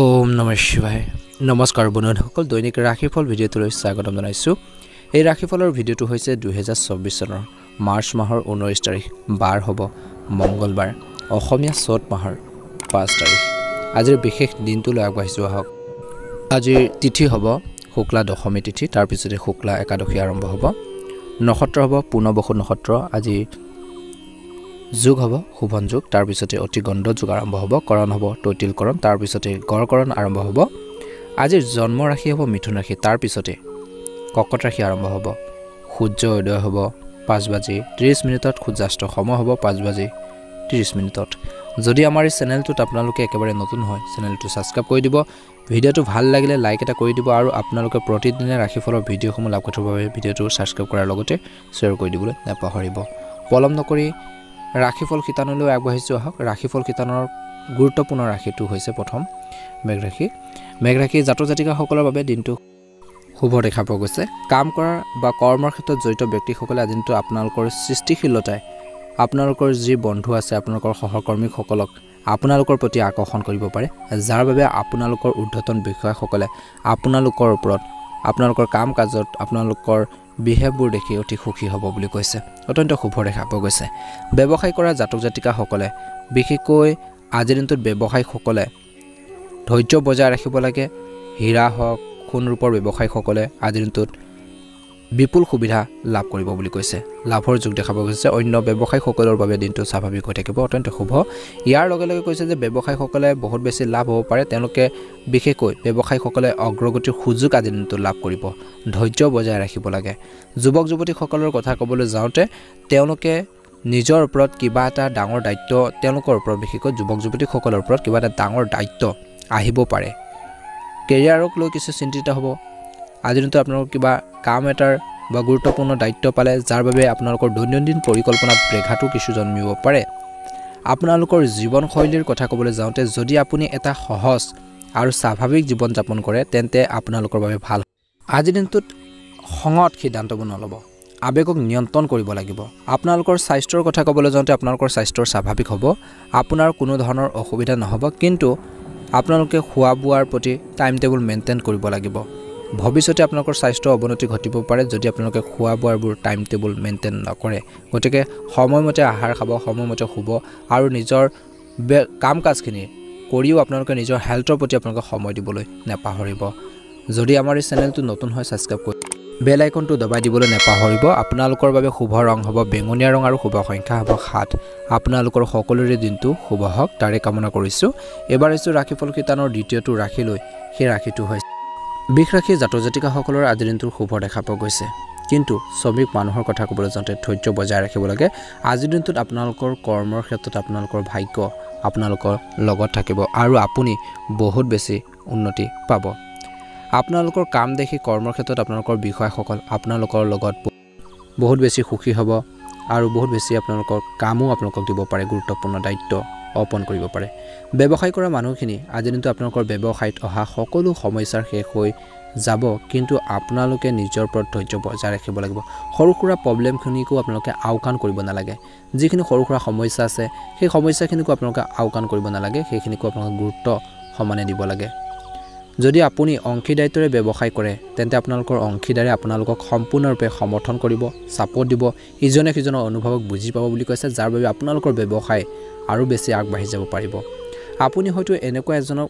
ওম নমঃ শিৱায় নমস্কাৰ বন্ধুসকল দৈনিক ৰাশিফল ভিডিঅ'টোলৈ স্বাগতম জনাইছোঁ এই ৰাশিফলৰ ভিডিঅ'টো হৈছে 2024 চনৰ মাৰ্চ মাহৰ 19 তাৰিখ বাৰ হ'ব মঙ্গলবাৰ অসমীয়া চত মাহৰ 5 তাৰিখ আজিৰ বিশেষ দিনটোলৈ আগবাঢ়িছোঁ আহক আজিৰ তিথি হ'ব শুক্লা দশমী তিথি তাৰ পিছতে শুক্লা একাদশী আৰম্ভ হ'ব নক্ষত্ৰ হ'ব পূৰ্ণবসু নক্ষত্ৰ আজি যোগ হ'ব শুভন যোগ তাৰ পিছতে অতি গণ্ড যোগ আৰম্ভ হ'ব কৰণ হ'ব তৈতিল কৰণ তাৰ পিছতে গড়কৰণ আৰম্ভ হ'ব আজিৰ জন্ম ৰাশি হ'ব মিথুন ৰাশি তাৰ পিছতে কৰ্কট ৰাশি আৰম্ভ হ'ব সূৰ্য উদয় হ'ব 5:30 সূৰ্যাস্ত সময় হ'ব 5:30 যদি আমাৰ এই চেনেলটোত আপোনালোকে একেবাৰে নতুন হয় চেনেলটো সাবস্ক্ৰাইব কৰি দিব ভিডিঅ'টো ভাল লাগিলে লাইক এটা কৰি দিব আৰু আপোনালোকে প্ৰতিদিনে ৰাশিফলৰ ভিডিঅ'সমূহ লাভ কৰাৰ বাবে ভিডিঅ'টো সাবস্ক্ৰাইব কৰাৰ লগতে শ্বেয়াৰ কৰি দিবলৈ নাপাহৰিব পলম নকৰি ৰাশিফল শিতানলৈ আগবাঢ়িছোঁ আহক ৰাশিফল শিতানৰ গুৰুত্বপূৰ্ণ ৰাশিটো হৈছে প্ৰথম মেঘ ৰাশি জাতক জাতিকাসকলৰ বাবে দিনটো শুভ দেখা পোৱা গৈছে কাম কৰা বা কৰ্মৰ ক্ষেত্ৰত জড়িত ব্যক্তিসকলে আজি দিনটো আপোনালোকৰ সৃষ্টিশীলতাই আপোনালোকৰ যি বন্ধু আছে আপোনালোকৰ সহকৰ্মীসকলক আপোনালোকৰ প্ৰতি আকৰ্ষণ কৰিব পাৰে যাৰ বাবে আপোনালোকৰ ঊৰ্ধ্বতন বিষয়াসকলে আপোনালোকৰ ওপৰত আপোনালোকৰ কাম কাজত আপোনালোকৰ বিহেভবোৰ দেখি অতি সুখী হ'ব বুলি কৈছে অত্যন্ত শুভ দেখা পোৱা গৈছে ব্যৱসায় কৰা জাতক জাতিকাসকলে বিশেষকৈ আজিৰ দিনটোত ব্যৱসায়ীসকলে ধৈৰ্য বজাই ৰাখিব লাগে হীৰা হওক সোণ ৰূপৰ ব্যৱসায়ীসকলে আজিৰ দিনটোত বিপুল সুবিধা লাভ কৰিব বুলি কৈছে লাভৰ যোগ দেখা পোৱা গৈছে অন্য ব্যৱসায়ীসকলৰ বাবে দিনটো স্বাভাৱিক হৈ থাকিব অত্যন্ত শুভ ইয়াৰ লগে লগে কৈছে যে ব্যৱসায়ীসকলে বহুত বেছি লাভ হ'ব পাৰে তেওঁলোকে বিশেষকৈ ব্যৱসায়ীসকলে অগ্ৰগতিৰ সুযোগ আজিৰ দিনটো লাভ কৰিব ধৈৰ্য বজাই ৰাখিব লাগে যুৱক যুৱতীসকলৰ কথা ক'বলৈ যাওঁতে তেওঁলোকে নিজৰ ওপৰত কিবা এটা ডাঙৰ দায়িত্ব তেওঁলোকৰ ওপৰত বিশেষকৈ যুৱক যুৱতীসকলৰ ওপৰত কিবা এটা ডাঙৰ দায়িত্ব আহিব পাৰে কেৰিয়াৰক লৈ কিছু চিন্তিত হ'ব আজিৰ দিনটো আপোনালোকৰ কিবা কাম এটাৰ বা গুৰুত্বপূৰ্ণ দায়িত্ব পালে যাৰ বাবে আপোনালোকৰ দৈনন্দিন পৰিকল্পনাত ব্ৰেঘাটো কিছু জন্মিব পাৰে আপোনালোকৰ জীৱনশৈলীৰ কথা ক'বলৈ যাওঁতে যদি আপুনি এটা সহজ আৰু স্বাভাৱিক জীৱন যাপন কৰে তেন্তে আপোনালোকৰ বাবে ভাল আজিৰ দিনটোত খঙত সিদ্ধান্তবোৰ নল'ব আবেগক নিয়ন্ত্ৰণ কৰিব লাগিব আপোনালোকৰ স্বাস্থ্যৰ কথা ক'বলৈ যাওঁতে আপোনালোকৰ স্বাস্থ্যৰ স্বাভাৱিক হ'ব আপোনাৰ কোনো ধৰণৰ অসুবিধা নহ'ব কিন্তু আপোনালোকে খোৱা বোৱাৰ প্ৰতি টাইম টেবুল মেইনটেইন কৰিব লাগিব ভৱিষ্যতে আপোনালোকৰ স্বাস্থ্য অৱনতি ঘটিব পাৰে যদি আপোনালোকে খোৱা বোৱাবোৰ টাইম টেবুল মেইনটেইন নকৰে গতিকে সময়মতে আহাৰ খাব সময়মতে শুব আৰু নিজৰ কাম কাজখিনি কৰিও আপোনালোকে নিজৰ হেল্থৰ প্ৰতি আপোনালোকে সময় দিবলৈ নাপাহৰিব যদি আমাৰ এই চেনেলটো নতুন হয় সাবস্ক্ৰাইব কৰি বেল আইকনটো দবাই দিবলৈ নাপাহৰিব আপোনালোকৰ বাবে শুভ ৰং হ'ব বেঙুনীয়া ৰং আৰু শুভ সংখ্যা হ'ব 7 আপোনালোকৰ সকলোৰে দিনটো শুভ হওক তাৰে কামনা কৰিছোঁ এবাৰ হৈছে ৰাশিফল শিতানৰ দ্বিতীয়টো ৰাশিলৈ সেই ৰাশিটো হৈছে বৃষ ৰাশি জাতক জাতিকাসকলৰ আজিৰ দিনটোৰ শুভ দেখা পোৱা গৈছে কিন্তু শ্ৰমিক মানুহৰ কথা ক'বলৈ যাওঁতে ধৈৰ্য বজাই ৰাখিব লাগে আজিৰ দিনটোত আপোনালোকৰ কৰ্মৰ ক্ষেত্ৰত আপোনালোকৰ ভাগ্য আপোনালোকৰ লগত থাকিব আৰু আপুনি বহুত বেছি উন্নতি পাব আপোনালোকৰ কাম দেখি কৰ্মৰ ক্ষেত্ৰত আপোনালোকৰ বিষয়াসকল আপোনালোকৰ লগত বহুত বেছি সুখী হ'ব আৰু বহুত বেছি আপোনালোকৰ কামো আপোনালোকক দিব পাৰে গুৰুত্বপূৰ্ণ দায়িত্ব অৰ্পণ কৰিব পাৰে ব্যৱসায় কৰা মানুহখিনি আজি দিনটো আপোনালোকৰ ব্যৱসায়ত অহা সকলো সমস্যাৰ শেষ হৈ যাব কিন্তু আপোনালোকে নিজৰ ওপৰত ধৈৰ্য বজাই ৰাখিব লাগিব সৰু সুৰা প্ৰব্লেমখিনিকো আপোনালোকে আওকাণ কৰিব নালাগে যিখিনি সৰু সুৰা সমস্যা আছে সেই সমস্যাখিনিকো আপোনালোকে আওকাণ কৰিব নালাগে সেইখিনিকো আপোনালোকে গুৰুত্ব সমানে দিব লাগে যদি আপুনি অংশীদাৰিত্বৰে ব্যৱসায় কৰে তেন্তে আপোনালোকৰ অংশীদাৰে আপোনালোকক সম্পূৰ্ণৰূপে সমৰ্থন কৰিব সাপোৰ্ট দিব ইজনে সিজনৰ অনুভৱক বুজি পাব বুলি কৈছে যাৰ বাবে আপোনালোকৰ ব্যৱসায় আৰু বেছি আগবাঢ়ি যাব পাৰিব আপুনি হয়তো এনেকুৱা এজনক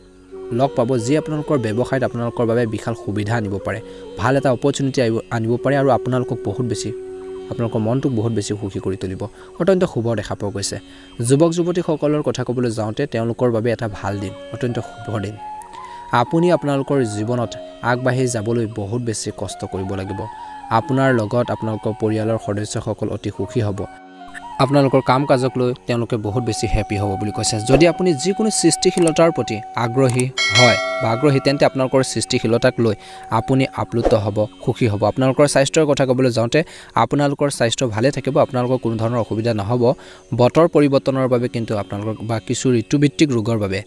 লগ পাব যি আপোনালোকৰ ব্যৱসায়ত আপোনালোকৰ বাবে বিশাল সুবিধা আনিব পাৰে ভাল এটা অপৰচুনিটি আনিব পাৰে আৰু আপোনালোকক বহুত বেছি আপোনালোকৰ মনটোক বহুত বেছি সুখী কৰি তুলিব অত্যন্ত শুভ দেখা পোৱা গৈছে যুৱক যুৱতীসকলৰ কথা ক'বলৈ যাওঁতে তেওঁলোকৰ বাবে এটা ভাল দিন অত্যন্ত শুভ দিন আপুনি আপোনালোকৰ জীৱনত আগবাঢ়ি যাবলৈ বহুত বেছি কষ্ট কৰিব লাগিব আপোনাৰ লগত আপোনালোকৰ পৰিয়ালৰ সদস্যসকল অতি সুখী হ'ব আপোনালোকৰ কাম কাজক লৈ তেওঁলোকে বহুত বেছি হেপি হ'ব বুলি কৈছে যদি আপুনি যিকোনো সৃষ্টিশীলতাৰ প্ৰতি আগ্ৰহী হয় বা আগ্ৰহী তেন্তে আপোনালোকৰ সৃষ্টিশীলতাক লৈ আপুনি আপ্লুত হ'ব সুখী হ'ব আপোনালোকৰ স্বাস্থ্যৰ কথা ক'বলৈ যাওঁতে আপোনালোকৰ স্বাস্থ্য ভালে থাকিব আপোনালোকৰ কোনো ধৰণৰ অসুবিধা নহ'ব বতৰ পৰিৱৰ্তনৰ বাবে কিন্তু আপোনালোকৰ বা কিছু ঋতুভিত্তিক ৰোগৰ বাবে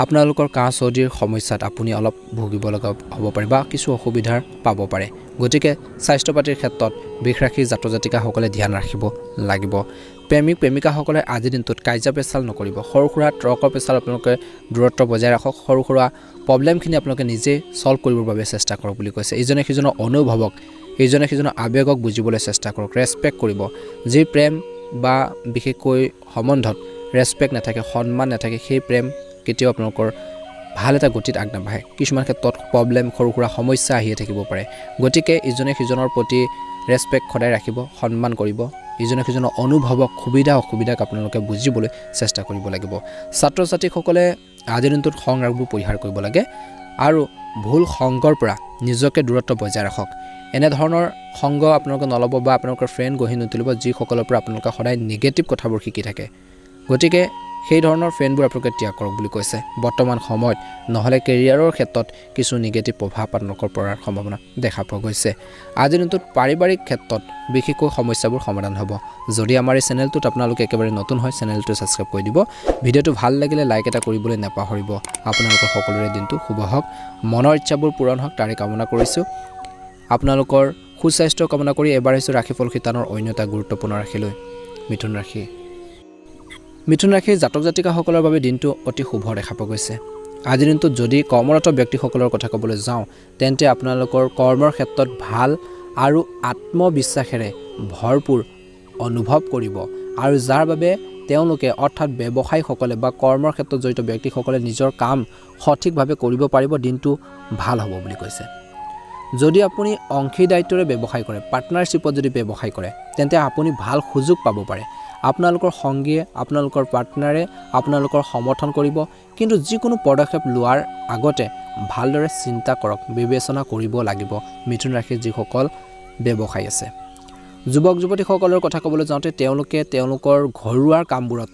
আপোনালোকৰ কাহ চৰ্দিৰ সমস্যাত আপুনি অলপ ভুগিব লগা হ'ব পাৰে বা কিছু অসুবিধাৰ পাব পাৰে গতিকে স্বাস্থ্য পাতিৰ ক্ষেত্ৰত বৃষ ৰাশি জাতক জাতিকাসকলে ধ্যান ৰাখিব লাগিব প্ৰেমিক প্ৰেমিকাসকলে আজিৰ দিনটোত কাজিয়া পেচাল নকৰিব সৰু সুৰা ট্ৰকৰ পেচাল আপোনালোকে দূৰত্ব বজাই ৰাখক সৰু সুৰা প্ৰব্লেমখিনি আপোনালোকে নিজে সলভ কৰিবৰ বাবে চেষ্টা কৰক বুলি কৈছে ইজনে সিজনৰ অনুভৱক ইজনে সিজনৰ আবেগক বুজিবলৈ চেষ্টা কৰক ৰেসপেক্ট কৰিব যি প্ৰেম বা বিশেষকৈ সম্বন্ধত ৰেসপেক্ট নাথাকে সন্মান নাথাকে সেই প্ৰেম কেতিয়াও আপোনালোকৰ ভাল এটা গতিত আগনাবাঢ়ে কিছুমান ক্ষেত্ৰত প্ৰব্লেম সৰু সুৰা সমস্যা আহিয়ে থাকিব পাৰে গতিকে ইজনে সিজনৰ প্ৰতি ৰেসপেক্ট খদাই ৰাখিব সন্মান কৰিব ইজনে সিজনৰ অনুভৱক সুবিধা অসুবিধাক আপোনালোকে বুজিবলৈ চেষ্টা কৰিব লাগিব ছাত্ৰ ছাত্ৰীসকলে আজিৰ দিনটোত সংৰাগবোৰ পৰিহাৰ কৰিব লাগে আৰু ভুল সংগৰ পৰা নিজকে দূৰত্ব বজাই ৰাখক এনে ধৰণৰ সংগ আপোনালোকে নলব বা আপোনালোকৰ ফ্ৰেণ্ড গঢ়ি নুতুলিব যিসকলৰ পৰা আপোনালোকে সদায় নিগেটিভ কথাবোৰ শিকি থাকে গতিকে সেই ধৰণৰ ফ্ৰেণ্ডবোৰ আপোনালোকে ত্যাগ কৰক বুলি কৈছে বৰ্তমান সময়ত নহলে কেৰিয়াৰৰ ক্ষেত্ৰত কিছু নিগেটিভ প্ৰভাৱ আপোনালোকৰ পৰাৰ সম্ভাৱনা দেখা পোৱা গৈছে আজিৰ দিনটোত পাৰিবাৰিক ক্ষেত্ৰত বিশেষকৈ সমস্যাবোৰ সমাধান হ'ব যদি আমাৰ এই চেনেলটোত আপোনালোকে একেবাৰে নতুন হয় চেনেলটো সাবস্ক্ৰাইব কৰি দিব ভিডিঅ'টো ভাল লাগিলে লাইক এটা কৰিবলৈ নাপাহৰিব আপোনালোকৰ সকলোৰে দিনটো শুভ হওক মনৰ ইচ্ছাবোৰ পূৰণ হওক তাৰে কামনা কৰিছোঁ আপোনালোকৰ সুস্বাস্থ্য কামনা কৰি এবাৰ আহিছোঁ ৰাশিফল শিতানৰ অন্য এটা গুৰুত্বপূৰ্ণ ৰাশিলৈ মিথুন ৰাশিৰ জাতক জাতিকাসকলৰ বাবে দিনটো অতি শুভ দেখা পোৱা গৈছে আজিৰ দিনটোত যদি কৰ্মৰত ব্যক্তিসকলৰ কথা ক'বলৈ যাওঁ তেন্তে আপোনালোকৰ কৰ্মৰ ক্ষেত্ৰত ভাল আৰু আত্মবিশ্বাসেৰে ভৰপূৰ অনুভৱ কৰিব আৰু যাৰ বাবে তেওঁলোকে অৰ্থাৎ ব্যৱসায়ীসকলে বা কৰ্মৰ ক্ষেত্ৰত জড়িত ব্যক্তিসকলে নিজৰ কাম সঠিকভাৱে কৰিব পাৰিব দিনটো ভাল হ'ব বুলি কৈছে যদি আপুনি অংশীদাৰিত্বৰে ব্যৱসায় কৰে পাৰ্টনাৰশ্বিপত যদি ব্যৱসায় কৰে তেন্তে আপুনি ভাল সুযোগ পাব পাৰে আপোনালোকৰ সংগীয়ে আপোনালোকৰ পাৰ্টনাৰে আপোনালোকৰ সমৰ্থন কৰিব কিন্তু যিকোনো পদক্ষেপ লোৱাৰ আগতে ভালদৰে চিন্তা কৰক বিবেচনা কৰিব লাগিব মিথুন ৰাশিৰ যিসকল ব্যৱসায়ী আছে যুৱক যুৱতীসকলৰ কথা ক'বলৈ যাওঁতে তেওঁলোকে তেওঁলোকৰ ঘৰুৱা কামবোৰত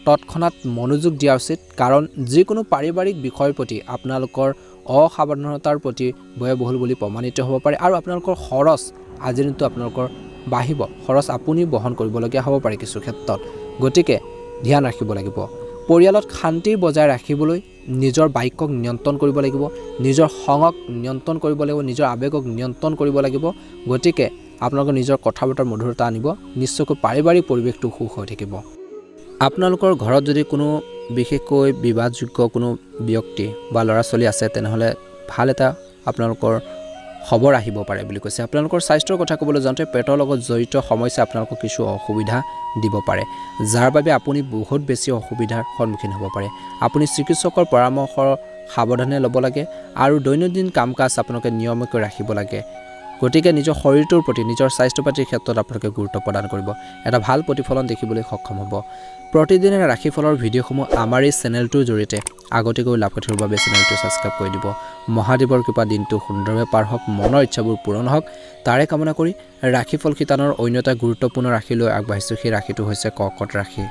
তৎক্ষণাত মনোযোগ দিয়া উচিত কাৰণ যিকোনো পাৰিবাৰিক বিষয়ৰ প্ৰতি আপোনালোকৰ অসাৱধানতাৰ প্ৰতি ভয়াবহুল বুলি প্ৰমাণিত হ'ব পাৰে আৰু আপোনালোকৰ খৰচ আজিৰ দিনটো আপোনালোকৰ বাঢ়িব খৰচ আপুনি বহন কৰিবলগীয়া হ'ব পাৰে কিছু ক্ষেত্ৰত গতিকে ধ্যান ৰাখিব লাগিব পৰিয়ালত শান্তি বজাই ৰাখিবলৈ নিজৰ বাক্যক নিয়ন্ত্ৰণ কৰিব লাগিব নিজৰ খঙক নিয়ন্ত্ৰণ কৰিব লাগিব নিজৰ আবেগক নিয়ন্ত্ৰণ কৰিব লাগিব গতিকে আপোনালোকৰ নিজৰ কথা বতৰাৰ মধুৰতা আনিব নিশ্চয়কৈ পাৰিবাৰিক পৰিৱেশটো সুখ হৈ থাকিব আপোনালোকৰ ঘৰত যদি কোনো বিশেষকৈ বিবাদযোগ্য কোনো ব্যক্তি বা ল'ৰা ছোৱালী আছে তেনেহ'লে ভাল এটা আপোনালোকৰ খবৰ আহিব পাৰে বুলি কৈছে আপোনালোকৰ স্বাস্থ্যৰ কথা ক'বলৈ যাওঁতে পেটৰ লগত জড়িত সমস্যা আপোনালোকক কিছু অসুবিধা দিব পাৰে যাৰ বাবে আপুনি বহুত বেছি অসুবিধাৰ সন্মুখীন হ'ব পাৰে আপুনি চিকিৎসকৰ পৰামৰ্শ সাৱধানে ল'ব লাগে আৰু দৈনন্দিন কাম কাজ আপোনালোকে নিয়মীয়াকৈ ৰাখিব লাগে গতিকে নিজৰ শৰীৰটোৰ প্ৰতি নিজৰ স্বাস্থ্য পাতিৰ ক্ষেত্ৰত আপোনালোকে গুৰুত্ব প্ৰদান কৰিব এটা ভাল প্ৰতিফলন দেখিবলৈ সক্ষম হ'ব প্ৰতিদিনে ৰাশিফলৰ ভিডিঅ'সমূহ আমাৰ এই চেনেলটোৰ জৰিয়তে আগতীয়াকৈ লাভ কৰিবৰ বাবে চেনেলটো সাবস্ক্ৰাইব কৰি দিব মহাদেৱৰ কৃপা দিনটো সুন্দৰভাৱে পাৰ হওক মনৰ ইচ্ছাবোৰ পূৰণ হওক তাৰে কামনা কৰি ৰাশিফল শিতানৰ অন্য এটা গুৰুত্বপূৰ্ণ ৰাশিলৈ আগবাঢ়িছোঁ সেই ৰাশিটো হৈছে কৰ্কট ৰাশি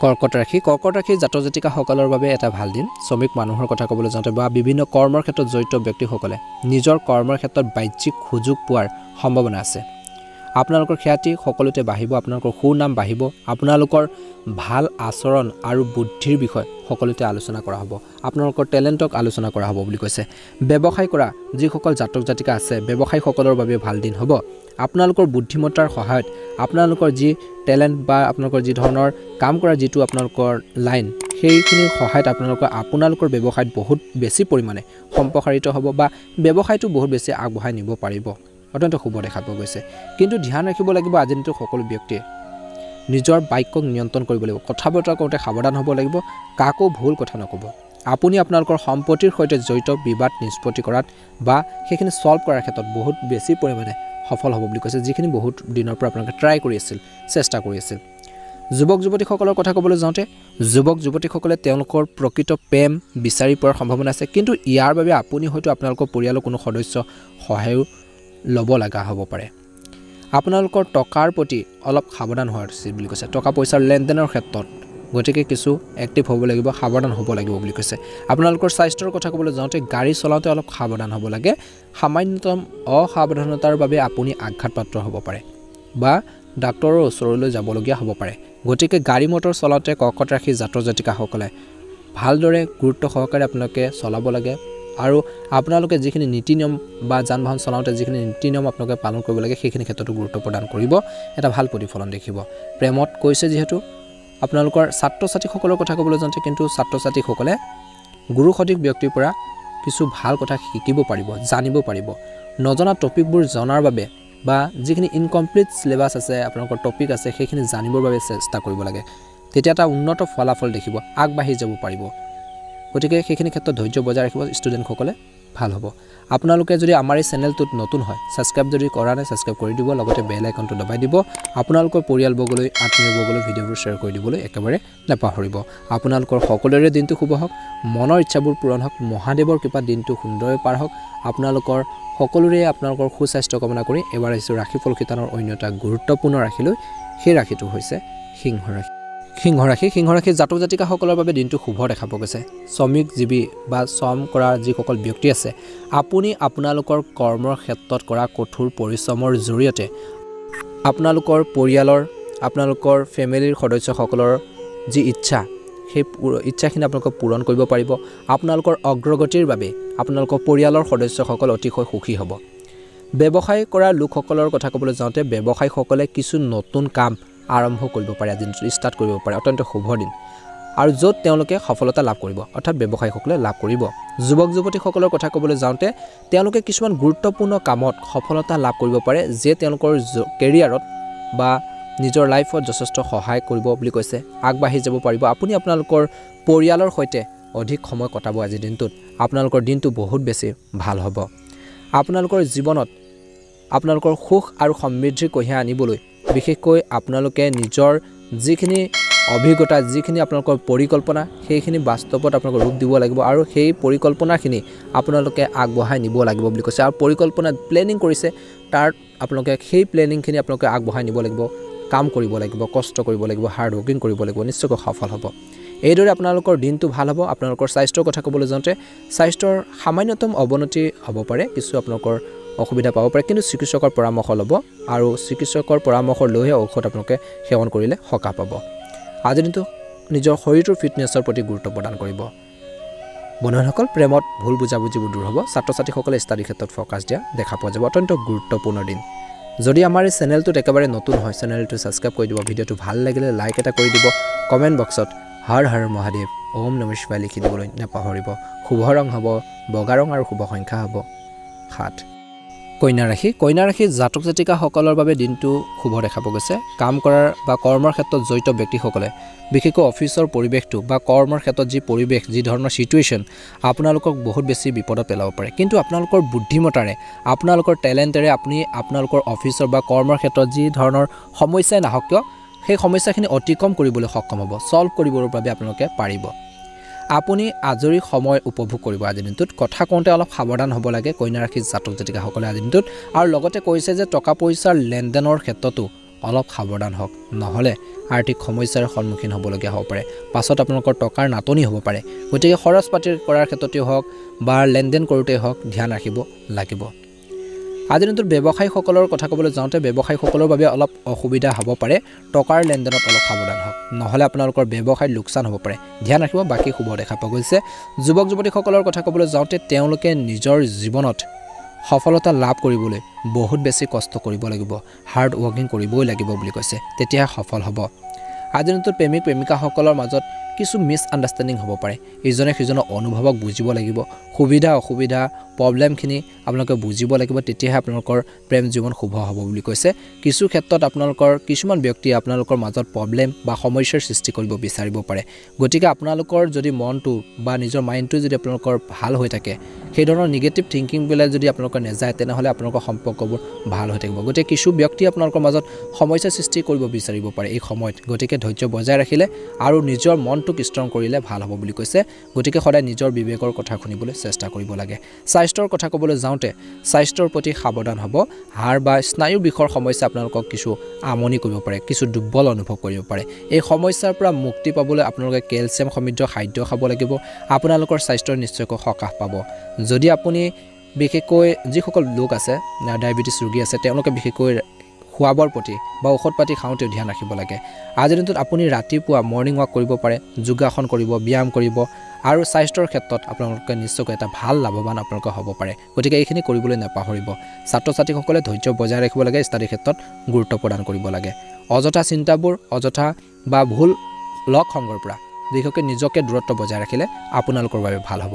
কৰ্কট ৰাশি জাতক জাতিকাসকলৰ বাবে এটা ভাল দিন শ্ৰমিক মানুহৰ কথা ক'বলৈ যাওঁতে বা বিভিন্ন কৰ্মৰ ক্ষেত্ৰত জড়িত ব্যক্তিসকলে নিজৰ কৰ্মৰ ক্ষেত্ৰত বাহ্যিক সুযোগ পোৱাৰ সম্ভাৱনা আছে আপোনালোকৰ খ্যাতি সকলোতে বাঢ়িব আপোনালোকৰ সুনাম বাঢ়িব আপোনালোকৰ ভাল আচৰণ আৰু বুদ্ধিৰ বিষয় সকলোতে আলোচনা কৰা হ'ব আপোনালোকৰ টেলেণ্টক আলোচনা কৰা হ'ব বুলি কৈছে ব্যৱসায় কৰা যিসকল জাতক জাতিকা আছে ব্যৱসায়ীসকলৰ বাবে ভাল দিন হ'ব আপোনালোকৰ বুদ্ধিমত্তাৰ সহায়ত আপোনালোকৰ যি টেলেণ্ট বা আপোনালোকৰ যি ধৰণৰ কাম কৰা যিটো আপোনালোকৰ লাইন সেইখিনিৰ সহায়ত আপোনালোকৰ ব্যৱসায়ত বহুত বেছি পৰিমাণে সম্প্ৰসাৰিত হ'ব বা ব্যৱসায়টো বহুত বেছি আগবঢ়াই নিব পাৰিব অত্যন্ত শুভ দেখা পোৱা গৈছে কিন্তু ধ্যান ৰাখিব লাগিব আজিৰ দিনটো সকলো ব্যক্তিয়ে নিজৰ বাক্যক নিয়ন্ত্ৰণ কৰিব লাগিব কথা বতৰা কৰোঁতে সাৱধান হ'ব লাগিব কাকো ভুল কথা নক'ব আপুনি আপোনালোকৰ সম্পত্তিৰ সৈতে জড়িত বিবাদ নিষ্পত্তি কৰাত বা সেইখিনি সলভ কৰাৰ ক্ষেত্ৰত বহুত বেছি পৰিমাণে সফল হ'ব বুলি কৈছে যিখিনি বহুত দিনৰ পৰা আপোনালোকে ট্ৰাই কৰি আছিল চেষ্টা কৰি আছিল যুৱক যুৱতীসকলৰ কথা ক'বলৈ যাওঁতে যুৱক যুৱতীসকলে তেওঁলোকৰ প্ৰকৃত প্ৰেম বিচাৰি পোৱাৰ সম্ভাৱনা আছে কিন্তু ইয়াৰ বাবে আপুনি হয়তো আপোনালোকৰ পৰিয়ালৰ কোনো সদস্য সহায়ো ল'ব লগা হ'ব পাৰে আপোনালোকৰ টকাৰ প্ৰতি অলপ সাৱধান হোৱা উচিত বুলি কৈছে টকা পইচাৰ লেনদেনৰ ক্ষেত্ৰত গতিকে কিছু এক্টিভ হ'ব লাগিব সাৱধান হ'ব লাগিব বুলি কৈছে আপোনালোকৰ স্বাস্থ্যৰ কথা ক'বলৈ যাওঁতে গাড়ী চলাওঁতে অলপ সাৱধান হ'ব লাগে সামান্যতম অসাৱধানতাৰ বাবে আপুনি আঘাতপ্ৰাপ্ত হ'ব পাৰে বা ডাক্তৰৰ ওচৰলৈ যাবলগীয়া হ'ব পাৰে গতিকে গাড়ী মটৰ চলাওঁতে কৰ্কট ৰাশি জাতক জাতিকাসকলে ভালদৰে গুৰুত্ব সহকাৰে আপোনালোকে চলাব লাগে আৰু আপোনালোকে যিখিনি নীতি নিয়ম বা যান বাহন চলাওঁতে যিখিনি নীতি নিয়ম আপোনালোকে পালন কৰিব লাগে সেইখিনি ক্ষেত্ৰতো গুৰুত্ব প্ৰদান কৰিব এটা ভাল প্ৰতিফলন দেখিব প্ৰেমত কৈছে যিহেতু আপোনালোকৰ ছাত্ৰ ছাত্ৰীসকলৰ কথা ক'বলৈ যাওঁতে কিন্তু ছাত্ৰ ছাত্ৰীসকলে গুৰু সদৃশ ব্যক্তিৰ পৰা কিছু ভাল কথা শিকিব পাৰিব জানিব পাৰিব নজনা টপিকবোৰ জনাৰ বাবে বা যিখিনি ইনকমপ্লিট সিলেবাস আছে আপোনালোকৰ টপিক আছে সেইখিনি জানিবৰ বাবে চেষ্টা কৰিব লাগে তেতিয়া এটা উন্নত ফলাফল দেখিব আগবাঢ়ি যাব পাৰিব গতিকে সেইখিনি ক্ষেত্ৰত ধৈৰ্য বজাই ৰাখিব ষ্টুডেণ্টসকলে ভাল হ'ব আপোনালোকে যদি আমাৰ এই চেনেলটোত নতুন হয় সাবস্ক্ৰাইব যদি কৰা নাই সাবস্ক্ৰাইব কৰি দিব লগতে বেল আইকনটো দবাই দিব আপোনালোকৰ পৰিয়ালবৰ্গলৈ আত্মীয়বৰ্গলৈ ভিডিঅ'বোৰ শ্বেয়াৰ কৰি দিবলৈ একেবাৰে নাপাহৰিব আপোনালোকৰ সকলোৰে দিনটো শুভ হওক মনৰ ইচ্ছাবোৰ পূৰণ হওক মহাদেৱৰ কৃপাত দিনটো সুন্দৰকৈ পাৰ হওক আপোনালোকৰ সকলোৰে আপোনালোকৰ সুস্বাস্থ্য কামনা কৰি এবাৰ আহিছোঁ ৰাশিফল শিতানৰ অন্য এটা গুৰুত্বপূৰ্ণ ৰাশিলৈ সেই ৰাশিটো হৈছে সিংহ ৰাশি সিংহ ৰাশি জাতক জাতিকাসকলৰ বাবে দিনটো শুভ দেখা পোৱা গৈছে শ্ৰমিকজীৱী বা শ্ৰম কৰা যিসকল ব্যক্তি আছে আপুনি আপোনালোকৰ কৰ্মৰ ক্ষেত্ৰত কৰা কঠোৰ পৰিশ্ৰমৰ জৰিয়তে আপোনালোকৰ পৰিয়ালৰ আপোনালোকৰ ফেমিলিৰ সদস্যসকলৰ যি ইচ্ছা সেই ইচ্ছাখিনি আপোনালোকে পূৰণ কৰিব পাৰিব আপোনালোকৰ অগ্ৰগতিৰ বাবে আপোনালোকৰ পৰিয়ালৰ সদস্যসকল অতিশয় সুখী হ'ব ব্যৱসায় কৰা লোকসকলৰ কথা ক'বলৈ যাওঁতে ব্যৱসায়ীসকলে কিছু নতুন কাম আৰম্ভ কৰিব পাৰে আজি ষ্টাৰ্ট কৰিব পাৰে অত্যন্ত শুভ দিন আৰু য'ত তেওঁলোকে সফলতা লাভ কৰিব অৰ্থাৎ ব্যৱসায়ীসকলে লাভ কৰিব যুৱক যুৱতীসকলৰ কথা ক'বলৈ যাওঁতে তেওঁলোকে কিছুমান গুৰুত্বপূৰ্ণ কামত সফলতা লাভ কৰিব পাৰে যে তেওঁলোকৰ কেৰিয়াৰত বা নিজৰ লাইফত যথেষ্ট সহায় কৰিব বুলি কৈছে আগবাঢ়ি যাব পাৰিব আপুনি আপোনালোকৰ পৰিয়ালৰ সৈতে অধিক সময় কটাব আজিৰ দিনটোত আপোনালোকৰ দিনটো বহুত বেছি ভাল হ'ব আপোনালোকৰ জীৱনত আপোনালোকৰ সুখ আৰু সমৃদ্ধি কঢ়িয়াই আনিবলৈ বিশেষকৈ আপোনালোকে নিজৰ যিখিনি অভিজ্ঞতা যিখিনি আপোনালোকৰ পৰিকল্পনা সেইখিনি বাস্তৱত আপোনালোকৰ ৰূপ দিব লাগিব আৰু সেই পৰিকল্পনাখিনি আপোনালোকে আগবঢ়াই নিব লাগিব বুলি কৈছে আৰু পৰিকল্পনা প্লেনিং কৰিছে তাৰ আপোনালোকে সেই প্লেনিংখিনি আপোনালোকে আগবঢ়াই নিব লাগিব কাম কৰিব লাগিব কষ্ট কৰিব লাগিব হাৰ্ড ৱৰ্কিং কৰিব লাগিব নিশ্চয়কৈ সফল হ'ব এইদৰে আপোনালোকৰ দিনটো ভাল হ'ব আপোনালোকৰ স্বাস্থ্যৰ কথা ক'বলৈ যাওঁতে স্বাস্থ্যৰ সামান্যতম অৱনতি হ'ব পাৰে কিছু আপোনালোকৰ অসুবিধা পাব পাৰে কিন্তু চিকিৎসকৰ পৰামৰ্শ ল'ব আৰু চিকিৎসকৰ পৰামৰ্শ লৈহে ঔষধ আপোনালোকে সেৱন কৰিলে সকাহ পাব আজিৰ দিনটো নিজৰ শৰীৰটোৰ ফিটনেছৰ প্ৰতি গুৰুত্ব প্ৰদান কৰিব বন্ধুসকল প্ৰেমত ভুল বুজাবুজিবোৰ দূৰ হ'ব ছাত্ৰ ছাত্ৰীসকলে ষ্টাডি ক্ষেত্ৰত ফ'কাছ দিয়া দেখা পোৱা যাব অত্যন্ত গুৰুত্বপূৰ্ণ দিন যদি আমাৰ এই চেনেলটোত একেবাৰে নতুন হয় চেনেলটো ছাবস্ক্ৰাইব কৰি দিব ভিডিঅ'টো ভাল লাগিলে লাইক এটা কৰি দিব কমেণ্ট বক্সত হৰ হৰ মহাদেৱ ওম নমঃ শিৱায় লিখি দিবলৈ নাপাহৰিব শুভ ৰং হ'ব বগা ৰং আৰু শুভ সংখ্যা হ'ব 7 কন্যা ৰাশি জাতক জাতিকাসকলৰ বাবে দিনটো শুভ দেখা পোৱা গৈছে কাম কৰাৰ বা কৰ্মৰ ক্ষেত্ৰত জড়িত ব্যক্তিসকলে বিশেষকৈ অফিচৰ পৰিৱেশটো বা কৰ্মৰ ক্ষেত্ৰত যি পৰিৱেশ যি ধৰণৰ সিচুৱেশ্যন আপোনালোকক বহুত বেছি বিপদত পেলাব পাৰে কিন্তু আপোনালোকৰ বুদ্ধিমতাৰে আপোনালোকৰ টেলেণ্টেৰে আপুনি আপোনালোকৰ অফিচৰ বা কৰ্মৰ ক্ষেত্ৰত যি ধৰণৰ সমস্যাই নাহক কিয় সেই সমস্যাখিনি অতিক্ৰম কৰিবলৈ সক্ষম হ'ব সলভ কৰিবৰ বাবে আপোনালোকে পাৰিব আপুনি আজৰি সময় উপভোগ কৰিব আজিৰ দিনটোত কথা কওঁতে অলপ সাৱধান হ'ব লাগে কন্যা ৰাশিৰ জাতক জাতিকাসকলে আজিৰ দিনটোত আৰু লগতে কৈছে যে টকা পইচাৰ লেনদেনৰ ক্ষেত্ৰতো অলপ সাৱধান হওক নহ'লে আৰ্থিক সমস্যাৰ সন্মুখীন হ'বলগীয়া হ'ব পাৰে পাছত আপোনালোকৰ টকাৰ নাটনি হ'ব পাৰে গতিকে খৰচ পাতি কৰাৰ ক্ষেত্ৰতেই হওক বা লেনদেন কৰোঁতেই হওক ধ্যান ৰাখিব লাগিব আজিৰ দিনটোত ব্যৱসায়ীসকলৰ কথা ক'বলৈ যাওঁতে ব্যৱসায়ীসকলৰ বাবে অলপ অসুবিধা হ'ব পাৰে টকাৰ লেনদেনত অলপ সাৱধান হওক নহ'লে আপোনালোকৰ ব্যৱসায়ত লোকচান হ'ব পাৰে ধ্যান ৰাখিব বাকী শুভ দেখা পোৱা গৈছে যুৱক যুৱতীসকলৰ কথা ক'বলৈ যাওঁতে তেওঁলোকে নিজৰ জীৱনত সফলতা লাভ কৰিবলৈ বহুত বেছি কষ্ট কৰিব লাগিব হাৰ্ড ৱৰ্কিং কৰিবই লাগিব বুলি কৈছে তেতিয়াহে সফল হ'ব আজিৰ দিনটোত প্ৰেমিক প্ৰেমিকাসকলৰ মাজত কিছু মিছ আণ্ডাৰষ্টেণ্ডিং হ'ব পাৰে ইজনে সিজনৰ অনুভৱক বুজিব লাগিব সুবিধা অসুবিধা প্ৰব্লেমখিনি আপোনালোকে বুজিব লাগিব তেতিয়াহে আপোনালোকৰ প্ৰেম জীৱন শুভ হ'ব বুলি কৈছে কিছু ক্ষেত্ৰত আপোনালোকৰ কিছুমান ব্যক্তিয়ে আপোনালোকৰ মাজত প্ৰব্লেম বা সমস্যাৰ সৃষ্টি কৰিব বিচাৰিব পাৰে গতিকে আপোনালোকৰ যদি মনটো বা নিজৰ মাইণ্ডটো যদি আপোনালোকৰ ভাল হৈ থাকে সেই ধৰণৰ নিগেটিভ থিংকিংবিলাক যদি আপোনালোকৰ নেযায় তেনেহ'লে আপোনালোকৰ সম্পৰ্কবোৰ ভাল হৈ থাকিব গতিকে কিছু ব্যক্তি আপোনালোকৰ মাজত সমস্যাৰ সৃষ্টি কৰিব বিচাৰিব পাৰে এই সময়ত গতিকে ধৈৰ্য বজাই ৰাখিলে আৰু নিজৰ মনটোক ষ্ট্ৰং কৰিলে ভাল হ'ব বুলি কৈছে গতিকে সদায় নিজৰ বিবেকৰ কথা শুনিবলৈ চেষ্টা কৰিব লাগে স্বাস্থ্যৰ কথা ক'বলৈ যাওঁতে স্বাস্থ্যৰ প্ৰতি সাৱধান হ'ব হাড় বা স্নায়ুৰ বিষৰ সমস্যা আপোনালোকক কিছু আমনি কৰিব পাৰে কিছু দুৰ্বল অনুভৱ কৰিব পাৰে এই সমস্যাৰ পৰা মুক্তি পাবলৈ আপোনালোকে কেলছিয়াম সমৃদ্ধ খাদ্য খাব লাগিব আপোনালোকৰ স্বাস্থ্যৰ নিশ্চয়কৈ সকাহ পাব যদি আপুনি বিশেষকৈ যিসকল লোক আছে ডায়েবেটিছ ৰোগী আছে তেওঁলোকে বিশেষকৈ খোৱাবৰ প্ৰতি বা ঔষধ পাতি খাওঁতে ধ্যান ৰাখিব লাগে আজিৰ দিনটোত আপুনি ৰাতিপুৱা মৰ্ণিং ৱাক কৰিব পাৰে যোগাসন কৰিব ব্যায়াম কৰিব আৰু স্বাস্থ্যৰ ক্ষেত্ৰত আপোনালোকে নিশ্চয়কৈ এটা ভাল লাভৱান আপোনালোকে হ'ব পাৰে গতিকে এইখিনি কৰিবলৈ নাপাহৰিব ছাত্ৰ ছাত্ৰীসকলে ধৈৰ্য বজাই ৰাখিব লাগে ষ্টাডিৰ ক্ষেত্ৰত গুৰুত্ব প্ৰদান কৰিব লাগে অযথা চিন্তাবোৰ অযথা বা ভুল লগ সংগৰ পৰা বিশেষকৈ নিজকে দূৰত্ব বজাই ৰাখিলে আপোনালোকৰ বাবে ভাল হ'ব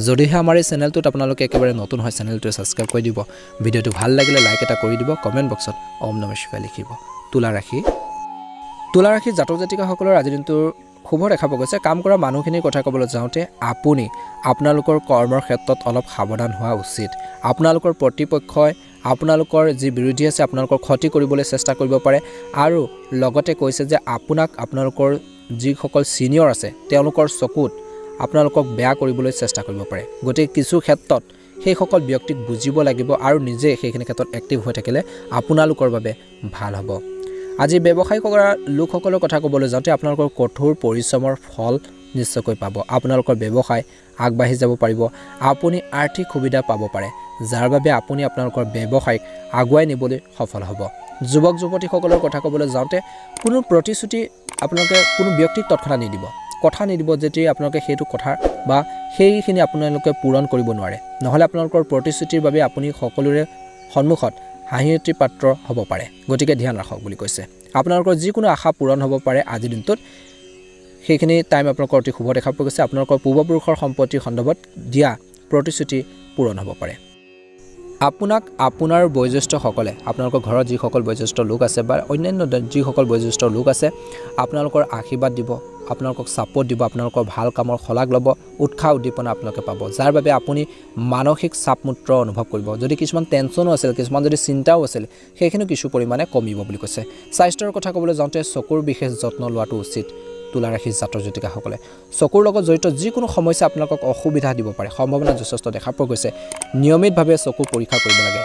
যদিহে আমাৰ এই চেনেলটোত আপোনালোকে একেবাৰে নতুন হয় চেনেলটো সাবস্ক্ৰাইব কৰি দিব ভিডিঅ'টো ভাল লাগিলে লাইক এটা কৰি দিব কমেন্ট বক্সত ওম নমঃ শিৱায় লিখিব তুলা ৰাশি জাতক জাতিকাসকলৰ আজিৰ দিনটোৰ শুভ দেখা পোৱা গৈছে কাম কৰা মানুহখিনিৰ কথা ক'বলৈ যাওঁতে আপুনি আপোনালোকৰ কৰ্মৰ ক্ষেত্ৰত অলপ সাৱধান হোৱা উচিত আপোনালোকৰ প্ৰতিপক্ষই আপোনালোকৰ যি বিৰোধী আছে আপোনালোকৰ ক্ষতি কৰিবলৈ চেষ্টা কৰিব পাৰে আৰু লগতে কৈছে যে আপোনালোকৰ যিসকল সিনিয়ৰ আছে তেওঁলোকৰ চকুত আপোনালোকক বেয়া কৰিবলৈ চেষ্টা কৰিব পাৰে গতিকে কিছু ক্ষেত্ৰত সেইসকল ব্যক্তিক বুজিব লাগিব আৰু নিজে সেইখিনি ক্ষেত্ৰত এক্টিভ হৈ থাকিলে আপোনালোকৰ বাবে ভাল হ'ব আজি ব্যৱসায় কৰা লোকসকলৰ কথা ক'বলৈ যাওঁতে আপোনালোকৰ কঠোৰ পৰিশ্ৰমৰ ফল নিশ্চয়কৈ পাব আপোনালোকৰ ব্যৱসায় আগবাঢ়ি যাব পাৰিব আপুনি আৰ্থিক সুবিধা পাব পাৰে যাৰ বাবে আপুনি আপোনালোকৰ ব্যৱসায়ক আগুৱাই নিবলৈ সফল হ'ব যুৱক যুৱতীসকলৰ কথা ক'বলৈ যাওঁতে কোনো প্ৰতিশ্ৰুতি আপোনালোকে কোনো ব্যক্তিক তৎক্ষণাত নিদিব কথা নিদিব যেতিয়া আপোনালোকে সেইটো কথা বা সেইখিনি আপোনালোকে পূৰণ কৰিব নোৱাৰে নহলে আপোনালোকৰ প্ৰতিশ্ৰুতিৰ বাবে আপুনি সকলোৰে সন্মুখত হাঁহিৰ পাত্ৰ হ'ব পাৰে গতিকে ধ্যান ৰাখক বুলি কৈছে আপোনালোকৰ যিকোনো আশা পূৰণ হ'ব পাৰে আজিৰ দিনটোত সেইখিনি টাইম আপোনালোকৰ অতি শুভ দেখা পোৱা গৈছে আপোনালোকৰ পূৰ্বপুৰুষৰ সম্পত্তিৰ সন্দৰ্ভত দিয়া প্ৰতিশ্ৰুতি পূৰণ হ'ব পাৰে আপোনাক আপোনাৰ বয়োজ্যেষ্ঠসকলে আপোনালোকৰ ঘৰত যিসকল বয়োজ্যেষ্ঠ লোক আছে বা অন্যান্য যিসকল বয়োজ্যেষ্ঠ লোক আছে আপোনালোকৰ আশীৰ্বাদ দিব আপোনালোকক সাপোৰ্ট দিব আপোনালোকৰ ভাল কামৰ শলাগ ল'ব উৎসাহ উদ্দীপনা আপোনালোকে পাব যাৰ বাবে আপুনি মানসিক চাপমুক্ত অনুভৱ কৰিব যদি কিছুমান টেনচনো আছিল কিছুমান যদি চিন্তাও আছিল সেইখিনি কিছু পৰিমাণে কমিব বুলি কৈছে স্বাস্থ্যৰ কথা ক'বলৈ যাওঁতে চকুৰ বিশেষ যত্ন লোৱাটো উচিত তুলা ৰাশি জাতক জাতিকাসকলে চকুৰ লগত জড়িত যিকোনো সমস্যা আপোনালোকক অসুবিধা দিব পাৰে সম্ভাৱনা যথেষ্ট দেখা পোৱা গৈছে নিয়মিতভাৱে চকু পৰীক্ষা কৰিব লাগে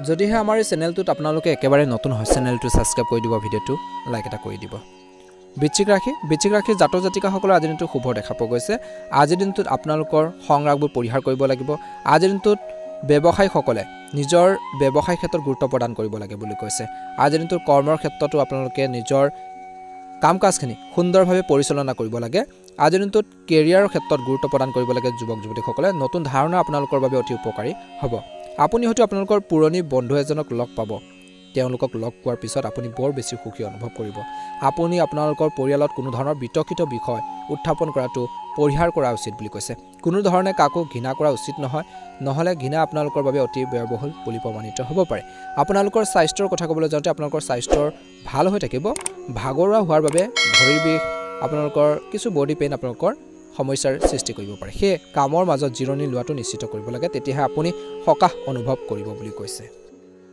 যদিহে আমাৰ এই চেনেলটোত আপোনালোকে একেবাৰে নতুন হয় চেনেলটো সাবস্ক্ৰাইব কৰি দিব ভিডিঅ'টো লাইক এটা কৰি দিব বৃশ্চিক ৰাশি জাতক জাতিকাসকলৰ আজিৰ দিনটো শুভ দেখা পোৱা গৈছে আজিৰ দিনটোত আপোনালোকৰ সংৰাগবোৰ পৰিহাৰ কৰিব লাগিব আজিৰ দিনটোত ব্যৱসায়ীসকলে নিজৰ ব্যৱসায় ক্ষেত্ৰত গুৰুত্ব প্ৰদান কৰিব লাগে বুলি কৈছে আজিৰ দিনটোত কৰ্মৰ ক্ষেত্ৰতো আপোনালোকে নিজৰ কাম কাজখিনি সুন্দৰভাৱে পৰিচালনা কৰিব লাগে আজিৰ দিনটোত কেৰিয়াৰৰ ক্ষেত্ৰত গুৰুত্ব প্ৰদান কৰিব লাগে যুৱক যুৱতীসকলে নতুন ধাৰণা আপোনালোকৰ বাবে অতি উপকাৰী হ'ব আপুনি হয়তো আপোনালোকৰ পুৰণি বন্ধু এজনক লগ পাব তেওঁলোকক লগ পোৱাৰ পিছত আপুনি বৰ বেছি সুখী অনুভৱ কৰিব আপুনি আপোনালোকৰ পৰিয়ালত কোনো ধৰণৰ বিতৰ্কিত বিষয় উত্থাপন কৰাটো পৰিহাৰ কৰা উচিত বুলি কৈছে কোনো ধৰণে কাকো ঘৃণা কৰা উচিত নহয় নহলে ঘৃণা আপোনালোকৰ বাবে অতি ব্যয়বহুল বুলি প্ৰমাণিত হ'ব পাৰে আপোনালোকৰ স্বাস্থ্যৰ কথা ক'বলৈ যাওঁতে আপোনালোকৰ স্বাস্থ্যৰ ভাল হৈ থাকিব ভাগৰুৱা হোৱাৰ বাবে ভৰিৰ বিষ আপোনালোকৰ কিছু বডি পেইন আপোনালোকৰ সমস্যাৰ সৃষ্টি কৰিব পাৰে সেই কামৰ মাজত জিৰণি লোৱাটো নিশ্চিত কৰিব লাগে তেতিয়াহে আপুনি সকাহ অনুভৱ কৰিব বুলি কৈছে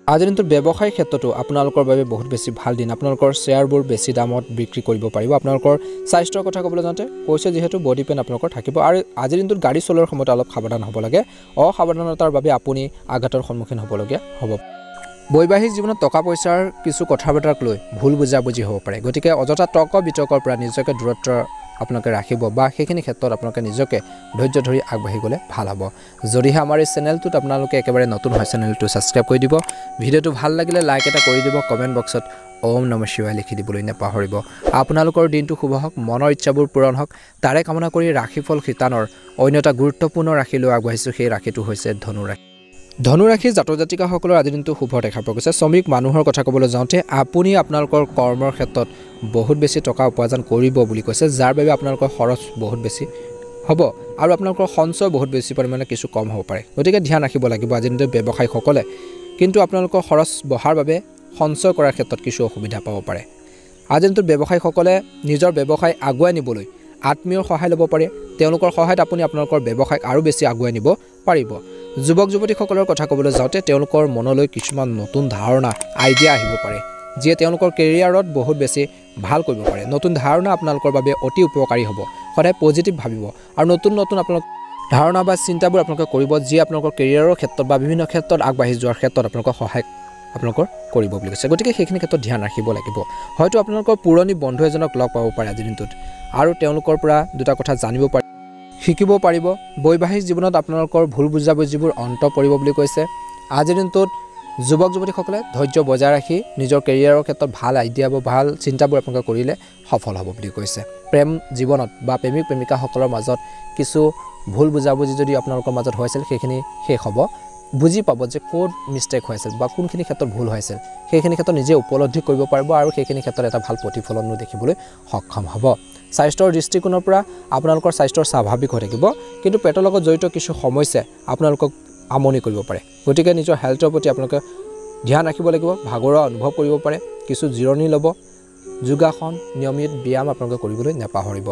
আজিৰ দিনটোত ব্যৱসায় ক্ষেত্ৰতো আপোনালোকৰ বাবে বহুত বেছি ভাল দিন আপোনালোকৰ শ্বেয়াৰবোৰ বেছি দামত বিক্ৰী কৰিব পাৰিব আপোনালোকৰ স্বাস্থ্যৰ কথা ক'বলৈ যাওঁতে কৈছে যিহেতু বডি পেইন আপোনালোকৰ থাকিব আৰু আজিৰ দিনটোত গাড়ী চলোৱাৰ সময়ত অলপ সাৱধান হ'ব লাগে অসাৱধানতাৰ বাবে আপুনি আঘাতৰ সন্মুখীন হ'বলগীয়া হ'ব বৈবাহিক জীৱনত টকা পইচাৰ কিছু কথা বতৰাক লৈ ভুল বুজাবুজি হ'ব পাৰে গতিকে অযথা তৰ্ক বিতৰ্কৰ পৰা নিজকে দূৰত্ব আপোনালোকে ৰাখিব বা সেইখিনি ক্ষেত্ৰত আপোনালোকে নিজকে ধৈৰ্য ধৰি আগবাঢ়ি গ'লে ভাল হ'ব যদিহে আমাৰ এই চেনেলটোত আপোনালোকে একেবাৰে নতুন হয় চেনেলটো সাবস্ক্ৰাইব কৰি দিব ভিডিঅ'টো ভাল লাগিলে লাইক এটা কৰি দিব কমেন্ট বক্সত ওম নমঃ শিৱায় লিখি দিবলৈ নাপাহৰিব আপোনালোকৰ দিনটো শুভ হওক মনৰ ইচ্ছাবোৰ পূৰণ হওক তাৰে কামনা কৰি ৰাশিফল শিতানৰ অন্য এটা গুৰুত্বপূৰ্ণ ৰাশি লৈ আগবাঢ়িছোঁ সেই ৰাশিটো হৈছে ধনু ৰাশি জাতক জাতিকাসকলৰ আজিৰ দিনটো শুভ দেখা পোৱা গৈছে শ্ৰমিক মানুহৰ কথা ক'বলৈ যাওঁতে আপুনি আপোনালোকৰ কৰ্মৰ ক্ষেত্ৰত বহুত বেছি টকা উপাৰ্জন কৰিব বুলি কৈছে যাৰ বাবে আপোনালোকৰ খৰচ বহুত বেছি হ'ব আৰু আপোনালোকৰ সঞ্চয় বহুত বেছি পৰিমাণে কিছু কম হ'ব পাৰে গতিকে ধ্যান ৰাখিব লাগিব আজিৰ দিনটোত ব্যৱসায়ীসকলে কিন্তু আপোনালোকৰ খৰচ বঢ়াৰ বাবে সঞ্চয় কৰাৰ ক্ষেত্ৰত কিছু অসুবিধা পাব পাৰে আজিৰ দিনটোত ব্যৱসায়ীসকলে নিজৰ ব্যৱসায় আগুৱাই নিবলৈ আত্মীয়ৰ সহায় ল'ব পাৰে তেওঁলোকৰ সহায়ত আপুনি আপোনালোকৰ ব্যৱসায়ক আৰু বেছি আগুৱাই নিব পাৰিব যুৱক যুৱতীসকলৰ কথা ক'বলৈ যাওঁতে তেওঁলোকৰ মনলৈ কিছুমান নতুন ধাৰণা আইডিয়া আহিব পাৰে যিয়ে তেওঁলোকৰ কেৰিয়াৰত বহুত বেছি ভাল কৰিব পাৰে নতুন ধাৰণা আপোনালোকৰ বাবে অতি উপকাৰী হ'ব সদায় পজিটিভ ভাবিব আৰু নতুন আপোনালোক ধাৰণা বা চিন্তাবোৰ আপোনালোকে কৰিব যি আপোনালোকৰ কেৰিয়াৰৰ ক্ষেত্ৰত বা বিভিন্ন ক্ষেত্ৰত আগবাঢ়ি যোৱাৰ ক্ষেত্ৰত আপোনালোকৰ সহায় আপোনালোকৰ কৰিব বুলি কৈছে গতিকে সেইখিনি ক্ষেত্ৰত ধ্যান ৰাখিব লাগিব হয়তো আপোনালোকৰ পুৰণি বন্ধু এজনক লগ পাব পাৰে আজিৰ দিনটোত আৰু তেওঁলোকৰ পৰা দুটা কথা জানিব পাৰে শিকিব পাৰিব বৈবাহিক জীৱনত আপোনালোকৰ ভুল বুজাবুজিবোৰ অন্ত পৰিব বুলি কৈছে আজিৰ দিনটোত যুৱক যুৱতীসকলে ধৈৰ্য বজাই ৰাখি নিজৰ কেৰিয়াৰৰ ক্ষেত্ৰত ভাল আইডিয়া বা ভাল চিন্তাবোৰ আপোনালোকে কৰিলে সফল হ'ব বুলি কৈছে প্ৰেম জীৱনত বা প্ৰেমিক প্ৰেমিকাসকলৰ মাজত কিছু ভুল বুজাবুজি যদি আপোনালোকৰ মাজত হৈছিল সেইখিনি শেষ হ'ব বুজি পাব যে ক'ত মিষ্টেক হৈছিল বা কোনখিনি ক্ষেত্ৰত ভুল হৈছিল সেইখিনি ক্ষেত্ৰত নিজে উপলব্ধি কৰিব পাৰিব আৰু সেইখিনি ক্ষেত্ৰত এটা ভাল প্ৰতিফলনো দেখিবলৈ সক্ষম হ'ব স্বাস্থ্যৰ দৃষ্টিকোণৰ পৰা আপোনালোকৰ স্বাস্থ্য স্বাভাৱিক হৈ থাকিব কিন্তু পেটৰ লগত জড়িত কিছু সমস্যাই আপোনালোকক আমনি কৰিব পাৰে গতিকে নিজৰ হেল্থৰ প্ৰতি আপোনালোকে ধ্যান ৰাখিব লাগিব ভাগৰুৱা অনুভৱ কৰিব পাৰে কিছু জিৰণি ল'ব যোগাসন নিয়মিত ব্যায়াম আপোনালোকে কৰিবলৈ নাপাহৰিব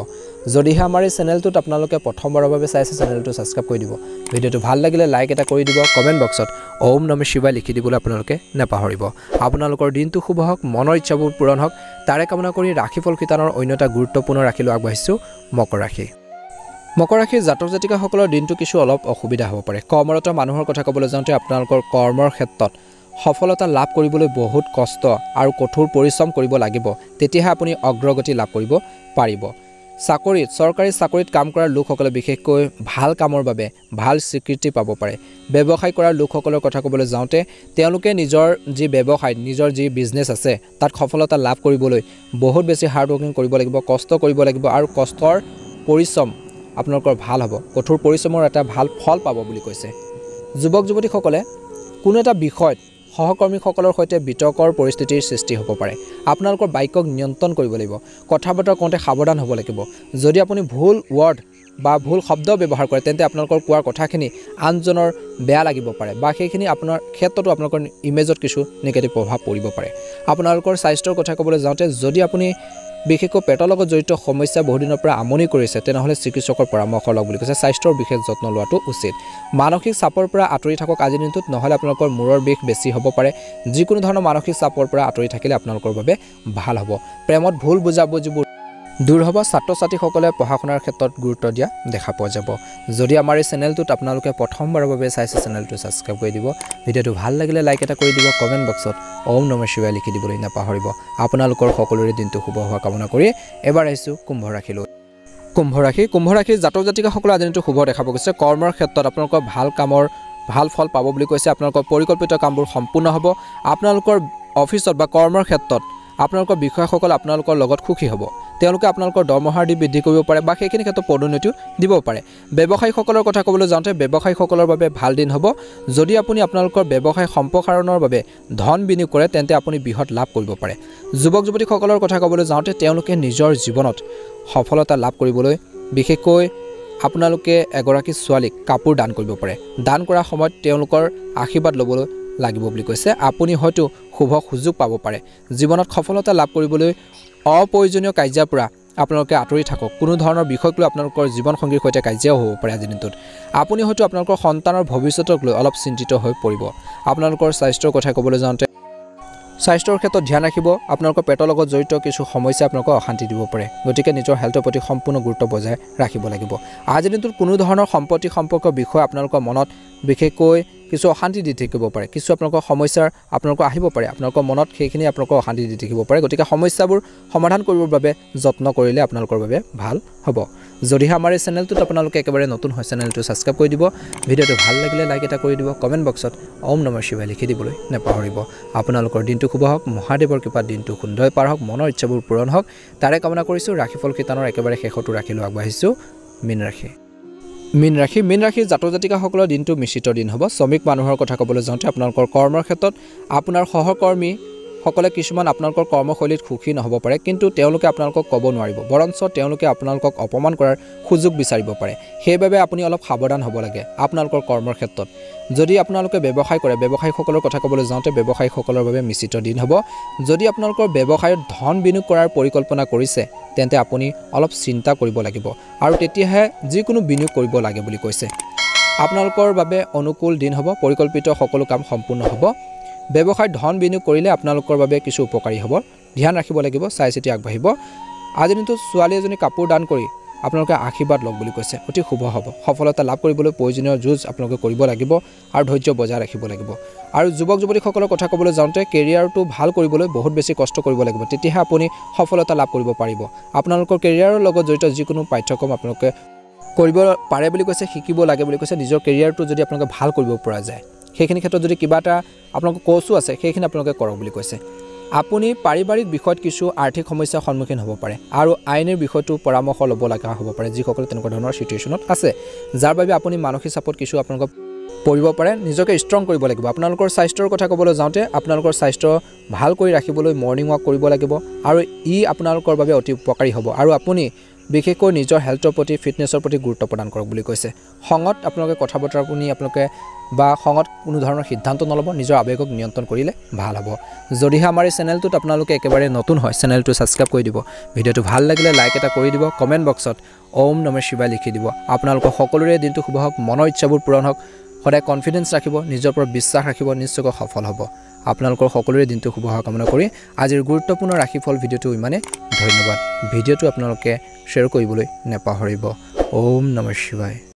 যদিহে আমাৰ এই চেনেলটোত আপোনালোকে প্ৰথমবাৰৰ বাবে চাইছে চেনেলটো ছাবস্ক্ৰাইব কৰি দিব ভিডিঅ'টো ভাল লাগিলে লাইক এটা কৰি দিব কমেণ্ট বক্সত ওম নমঃ শিৱায় লিখি দিবলৈ আপোনালোকে নাপাহৰিব আপোনালোকৰ দিনটো শুভ হওক মনৰ ইচ্ছাবোৰ পূৰণ হওক তাৰে কামনা কৰি ৰাশিফল শিতানৰ অন্য এটা গুৰুত্বপূৰ্ণ ৰাশিলৈ আগবাঢ়িছোঁ মকৰ ৰাশি মকৰ ৰাশিৰ জাতক জাতিকাসকলৰ দিনটো কিছু অলপ অসুবিধা হ'ব পাৰে কৰ্মৰত মানুহৰ কথা ক'বলৈ যাওঁতে আপোনালোকৰ কৰ্মৰ ক্ষেত্ৰত সফলতা লাভ কৰিবলৈ বহুত কষ্ট আৰু কঠোৰ পৰিশ্ৰম কৰিব লাগিব তেতিয়াহে আপুনি অগ্ৰগতি লাভ কৰিব পাৰিব চাকৰিত চৰকাৰী চাকৰিত কাম কৰা লোকসকলে বিশেষকৈ ভাল কামৰ বাবে ভাল স্বীকৃতি পাব পাৰে ব্যৱসায় কৰা লোকসকলৰ কথা ক'বলৈ যাওঁতে তেওঁলোকে নিজৰ যি ব্যৱসায় নিজৰ যি বিজনেছ আছে তাত সফলতা লাভ কৰিবলৈ বহুত বেছি হাৰ্ড ৱৰ্কিং কৰিব লাগিব কষ্ট কৰিব লাগিব আৰু কষ্টৰ পৰিশ্ৰম আপোনালোকৰ ভাল হ'ব কঠোৰ পৰিশ্ৰমৰ এটা ভাল ফল পাব বুলি কৈছে যুৱক যুৱতীসকলে কোনো এটা বিষয়ত সহকৰ্মীসকলৰ সৈতে বিতৰ্কৰ পৰিস্থিতিৰ সৃষ্টি হ'ব পাৰে আপোনালোকৰ বাক্যক নিয়ন্ত্ৰণ কৰিব লাগিব কথা বতৰা কওঁতে সাৱধান হ'ব লাগিব যদি আপুনি ভুল ৱৰ্ড বা ভুল শব্দ ব্যৱহাৰ কৰে তেন্তে আপোনালোকৰ কোৱাৰ কথাখিনি আনজনৰ বেয়া লাগিব পাৰে বা সেইখিনি আপোনাৰ ক্ষেত্ৰতো আপোনালোকৰ ইমেজত কিছু নিগেটিভ প্ৰভাৱ পৰিব পাৰে আপোনালোকৰ স্বাস্থ্যৰ কথা ক'বলৈ যাওঁতে যদি আপুনি বিশেষকৈ পেটৰ লগত জড়িত সমস্যা বহুদিনৰ পৰা আমনি কৰিছে তেনেহ'লে চিকিৎসকৰ পৰামৰ্শ লওক বুলি কৈছে স্বাস্থ্যৰ বিশেষ যত্ন লোৱাটো উচিত মানসিক চাপৰ পৰা আঁতৰি থাকক আজিৰ দিনটোত নহ'লে আপোনালোকৰ মূৰৰ বিষ বেছি হ'ব পাৰে যিকোনো ধৰণৰ মানসিক চাপৰ পৰা আঁতৰি থাকিলে আপোনালোকৰ বাবে ভাল হ'ব প্ৰেমত ভুল বুজাবুজিবোৰ দূৰ হ'ব ছাত্ৰ ছাত্ৰীসকলে পঢ়া শুনাৰ ক্ষেত্ৰত গুৰুত্ব দিয়া দেখা পোৱা যাব যদি আমাৰ এই চেনেলটোত আপোনালোকে প্ৰথমবাৰৰ বাবে চাইছে চেনেলটো ছাবস্ক্ৰাইব কৰি দিব ভিডিঅ'টো ভাল লাগিলে লাইক এটা কৰি দিব কমেণ্ট বক্সত ওম নমঃ শিৱায় লিখি দিবলৈ নাপাহৰিব আপোনালোকৰ সকলোৰে দিনটো শুভ হোৱা কামনা কৰি এবাৰ আহিছোঁ কুম্ভ ৰাশিলৈ কুম্ভ ৰাশিৰ জাতক জাতিকাসকলৰ আজি দিনটো শুভ দেখা পোৱা গৈছে কৰ্মৰ ক্ষেত্ৰত আপোনালোকৰ ভাল কামৰ ভাল ফল পাব বুলি কৈছে আপোনালোকৰ পৰিকল্পিত কামবোৰ সম্পূৰ্ণ হ'ব আপোনালোকৰ অফিচত বা কৰ্মৰ ক্ষেত্ৰত আপোনালোকৰ বিষয়াসকল আপোনালোকৰ লগত সুখী হ'ব তেওঁলোকে আপোনালোকৰ দৰমহাৰ দি বৃদ্ধি কৰিব পাৰে বা সেইখিনি ক্ষেত্ৰত পদোন্নতিও দিব পাৰে ব্যৱসায়ীসকলৰ কথা ক'বলৈ যাওঁতে ব্যৱসায়ীসকলৰ বাবে ভাল দিন হ'ব যদি আপুনি আপোনালোকৰ ব্যৱসায় সম্প্ৰসাৰণৰ বাবে ধন বিনিয়োগ কৰে তেন্তে আপুনি বৃহৎ লাভ কৰিব পাৰে যুৱক যুৱতীসকলৰ কথা ক'বলৈ যাওঁতে তেওঁলোকে নিজৰ জীৱনত সফলতা লাভ কৰিবলৈ বিশেষকৈ আপোনালোকে এগৰাকী ছোৱালীক কাপোৰ দান কৰিব পাৰে দান কৰাৰ সময়ত তেওঁলোকৰ আশীৰ্বাদ ল'বলৈ লাগিব বুলি কৈছে আপুনি হয়তো শুভ সুযোগ পাব পাৰে জীৱনত সফলতা লাভ কৰিবলৈ অপ্ৰয়োজনীয় কাৰ্যৰ পৰা আপোনালোকে আঁতৰি থাকক কোনো ধৰণৰ বিষয়ক লৈ আপোনালোকৰ জীৱনসংগীৰ সৈতে কাজিয়াও হ'ব পাৰে আজিৰ দিনটোত আপুনি হয়তো আপোনালোকৰ সন্তানৰ ভৱিষ্যতক লৈ অলপ চিন্তিত হৈ পৰিব আপোনালোকৰ স্বাস্থ্যৰ কথা ক'বলৈ যাওঁতে স্বাস্থ্যৰ ক্ষেত্ৰত ধ্যান ৰাখিব আপোনালোকৰ পেটৰ লগত জড়িত কিছু সমস্যা আপোনালোকক অশান্তি দিব পাৰে গতিকে নিজৰ হেল্থৰ প্ৰতি সম্পূৰ্ণ গুৰুত্ব বজাই ৰাখিব লাগিব আজিৰ দিনটোত কোনো ধৰণৰ সম্পত্তি সম্পৰ্কৰ বিষয় আপোনালোকৰ মনত বিশেষকৈ কিছু অশান্তি দি থাকিব পাৰে কিছু আপোনালোকৰ সমস্যাৰ আপোনালোকৰ আহিব পাৰে আপোনালোকৰ মনত সেইখিনি আপোনালোকৰ অশান্তি দি থাকিব পাৰে গতিকে সমস্যাবোৰ সমাধান কৰিবৰ বাবে যত্ন কৰিলে আপোনালোকৰ বাবে ভাল হ'ব যদিহে আমাৰ এই চেনেলটোত আপোনালোকে একেবাৰে নতুন হয় চেনেলটো ছাবস্ক্ৰাইব কৰি দিব ভিডিঅ'টো ভাল লাগিলে লাইক এটা কৰি দিব কমেণ্ট বক্সত ওম নমঃ শিৱায় লিখি দিবলৈ নাপাহৰিব আপোনালোকৰ দিনটো শুভ হওক মহাদেৱৰ কৃপাত দিনটো সুন্দৰ পাৰ হওক মনৰ ইচ্ছাবোৰ পূৰণ হওক তাৰে কামনা কৰিছোঁ ৰাশিফল শিতানৰ একেবাৰে শেষতো ৰাখিলৈ আগবাঢ়িছোঁ মীন ৰাশিৰ জাতক জাতিকাসকলৰ দিনটো মিশ্ৰিত দিন হ'ব শ্ৰমিক মানুহৰ কথা ক'বলৈ যাওঁতে আপোনালোকৰ কৰ্মৰ ক্ষেত্ৰত আপোনাৰ সহকৰ্মীসকলে কিছুমান আপোনালোকৰ কৰ্মশৈলীত সুখী নহ'ব পাৰে কিন্তু তেওঁলোকে আপোনালোকক ক'ব নোৱাৰিব বৰঞ্চ তেওঁলোকে আপোনালোকক অপমান কৰাৰ সুযোগ বিচাৰিব পাৰে সেইবাবে আপুনি অলপ সাৱধান হ'ব লাগে আপোনালোকৰ কৰ্মৰ ক্ষেত্ৰত যদি আপোনালোকে ব্যৱসায় কৰে ব্যৱসায়ীসকলৰ কথা ক'বলৈ যাওঁতে ব্যৱসায়ীসকলৰ বাবে মিশ্ৰিত দিন হ'ব যদি আপোনালোকৰ ব্যৱসায়ত ধন বিনিয়োগ কৰাৰ পৰিকল্পনা কৰিছে তেন্তে আপুনি অলপ চিন্তা কৰিব লাগিব আৰু তেতিয়াহে যিকোনো বিনিয়োগ কৰিব লাগে বুলি কৈছে আপোনালোকৰ বাবে অনুকূল দিন হ'ব পৰিকল্পিত সকলো কাম সম্পূৰ্ণ হ'ব ব্যৱসায়ত ধন বিনিয়োগ কৰিলে আপোনালোকৰ বাবে কিছু উপকাৰী হ'ব ধ্যান ৰাখিব লাগিব চাই চিতি আগবাঢ়িব আজিৰ দিনটোত ছোৱালী এজনী কাপোৰ দান কৰি আপোনালোকে আশীৰ্বাদ লওক বুলি কৈছে অতি শুভ হ'ব সফলতা লাভ কৰিবলৈ প্ৰয়োজনীয় যুঁজ আপোনালোকে কৰিব লাগিব আৰু ধৈৰ্য বজাই ৰাখিব লাগিব আৰু যুৱক যুৱতীসকলৰ কথা ক'বলৈ যাওঁতে কেৰিয়াৰটো ভাল কৰিবলৈ বহুত বেছি কষ্ট কৰিব লাগিব তেতিয়াহে আপুনি সফলতা লাভ কৰিব পাৰিব আপোনালোকৰ কেৰিয়াৰৰ লগত জড়িত যিকোনো পাঠ্যক্ৰম আপোনালোকে কৰিব পাৰে বুলি কৈছে শিকিব লাগে বুলি কৈছে নিজৰ কেৰিয়াৰটো যদি আপোনালোকে ভাল কৰিব পৰা যায় সেইখিনি ক্ষেত্ৰত যদি কিবা এটা আপোনালোকৰ কোৰ্চো আছে সেইখিনি আপোনালোকে কৰক বুলি কৈছে আপুনি পাৰিবাৰিক বিষয়ত কিছু আৰ্থিক সমস্যাৰ সন্মুখীন হ'ব পাৰে আৰু আইনৰ বিষয়টো পৰামৰ্শ ল'ব লগা হ'ব পাৰে যিসকলে তেনেকুৱা ধৰণৰ সিচুৱেশ্যনত আছে যাৰ বাবে আপুনি মানসিক চাপত কিছু আপোনালোকক পৰিব পাৰে নিজকে ষ্ট্ৰং কৰিব লাগিব আপোনালোকৰ স্বাস্থ্যৰ কথা ক'বলৈ যাওঁতে আপোনালোকৰ স্বাস্থ্য ভাল কৰি ৰাখিবলৈ মৰ্ণিং ৱাক কৰিব লাগিব আৰু ই আপোনালোকৰ বাবে অতি উপকাৰী হ'ব আৰু আপুনি বিশেষকৈ নিজৰ হেল্থৰ প্ৰতি ফিটনেছৰ প্ৰতি গুৰুত্ব প্ৰদান কৰক বুলি কৈছে খঙত আপোনালোকে কথা বতৰা আপোনালোকে বা খঙত কোনো ধৰণৰ সিদ্ধান্ত নল'ব নিজৰ আৱেগক নিয়ন্ত্ৰণ কৰিলে ভাল হ'ব যদিহে আমাৰ এই চেনেলটোত আপোনালোকে একেবাৰে নতুন হয় চেনেলটো ছাবস্ক্ৰাইব কৰি দিব ভিডিঅ'টো ভাল লাগিলে লাইক এটা কৰি দিব কমেণ্ট বক্সত ওম নমঃ শিৱায় লিখি দিব আপোনালোকৰ সকলোৰে দিনটো শুভ হওক মনৰ ইচ্ছাবোৰ পূৰণ হওক সদায় কনফিডেন্স ৰাখিব নিজৰ ওপৰত বিশ্বাস ৰাখিব নিশ্চয়কৈ সফল হ'ব আপোনালোকৰ সকলোৰে দিনটো শুভ হোৱা কামনা কৰি আজিৰ গুৰুত্বপূৰ্ণ ৰাশিফল ভিডিঅ'টো ইমানে ধন্যবাদ ভিডিঅ'টো আপোনালোকে শ্বেয়াৰ কৰিবলৈ নেপাহৰিব ওম নমঃ শিৱায়